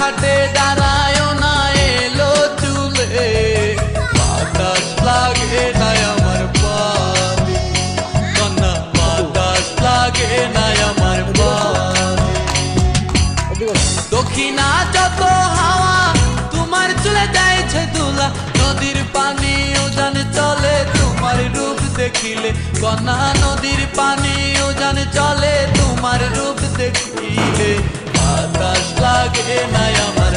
ঘাটে দাঁড়ায় না এলো চুলে, বাতাস লাগে না আমার পানে, কন্যা বাতাস লাগে না আমার পানে। দক্ষিণা যত হাওয়া তোমার চলে যাইছে দুলা, নদীর পানি উজান চলে তোমার রূপ দেখিলে, কন্যা নদীর পানি উজান চলে তোমার রূপ দেখিলে, বাতাস লাগে না আমার